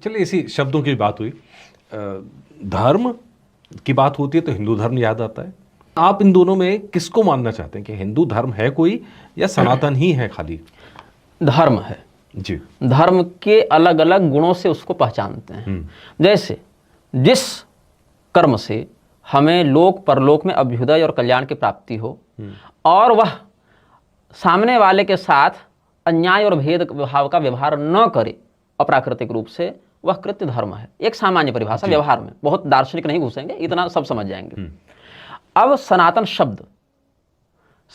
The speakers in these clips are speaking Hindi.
चलिए इसी शब्दों की बात हुई, धर्म की बात होती है तो हिंदू धर्म याद आता है। आप इन दोनों में किसको मानना चाहते हैं कि हिंदू धर्म है कोई या सनातन ही है खाली? धर्म है जी। धर्म के अलग अलग गुणों से उसको पहचानते हैं। जैसे जिस कर्म से हमें लोक परलोक में अभ्युदय और कल्याण की प्राप्ति हो और वह सामने वाले के साथ अन्याय और भेद भाव का व्यवहार न करे अप्राकृतिक रूप से, वह कृत्य धर्म है। एक सामान्य परिभाषा व्यवहार में, बहुत दार्शनिक नहीं घुसेंगे, इतना सब समझ जाएंगे। अब सनातन शब्द,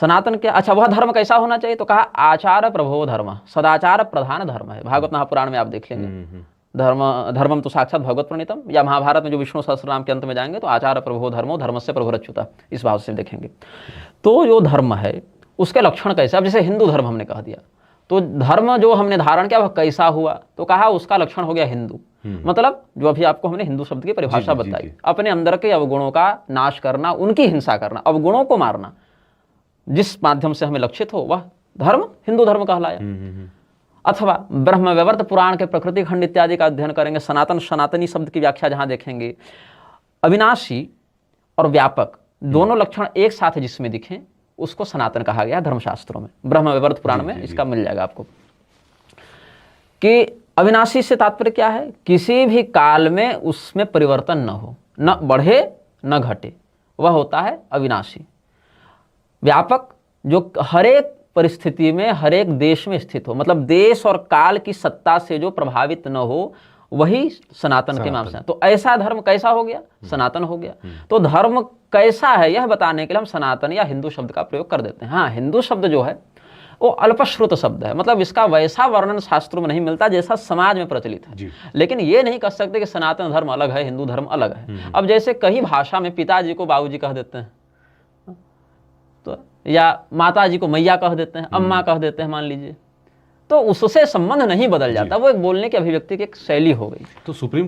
सनातन क्या, अच्छा वह धर्म कैसा होना चाहिए? तो कहा आचार प्रभो धर्म, सदाचार प्रधान धर्म है। भागवत महापुराण में आप देख लेंगे, धर्मम तो साक्षात भगवत प्रणीतम, या महाभारत में जो विष्णु सहस्त्रनाम के अंत में जाएंगे तो आचार प्रभो धर्मो धर्मस्य प्रभुरच्युता, इस भाव से देखेंगे। तो जो धर्म है उसके लक्षण कैसे, अब जैसे हिंदू धर्म हमने कह दिया, तो धर्म जो हमने धारण किया वह कैसा हुआ? तो कहा उसका लक्षण हो गया हिंदू। मतलब जो अभी आपको हमने हिंदू शब्द की परिभाषा बताई, अपने अंदर के अवगुणों का नाश करना, उनकी हिंसा करना, अवगुणों को मारना, जिस माध्यम से हमें लक्षित हो वह धर्म हिंदू धर्म कहलाया। अथवा ब्रह्मवैवर्त पुराण के प्रकृति खंड इत्यादि का अध्ययन करेंगे, सनातन सनातनी शब्द की व्याख्या जहां देखेंगे, अविनाशी और व्यापक दोनों लक्षण एक साथ जिसमें दिखें उसको सनातन कहा गया धर्मशास्त्रों में। ब्रह्मवैवर्त पुराण में इसका मिल जाएगा आपको। कि अविनाशी से तात्पर्य क्या है? किसी भी काल में उसमें परिवर्तन न हो, न बढ़े न घटे, वह होता है अविनाशी। व्यापक, जो हरेक परिस्थिति में हरेक देश में स्थित हो, मतलब देश और काल की सत्ता से जो प्रभावित न हो, वही सनातन के नाम से। तो ऐसा धर्म कैसा हो गया? सनातन हो गया। तो धर्म कैसा है यह बताने के लिए हम सनातन या हिंदू शब्द का प्रयोग कर देते हैं। हाँ, हिंदू शब्द जो है वो अल्पश्रुत शब्द है, मतलब इसका वैसा वर्णन शास्त्रों में नहीं मिलता जैसा समाज में प्रचलित है। लेकिन ये नहीं कह सकते कि सनातन धर्म अलग है, हिंदू धर्म अलग है। अब जैसे कई भाषा में पिताजी को बाबूजी कह देते हैं, तो या माता जी को मैया कह देते हैं, अम्मा कह देते हैं मान लीजिए, तो उससे संबंध नहीं बदल जाता, वो एक बोलने की अभिव्यक्ति की एक शैली हो गई। तो सुप्रीम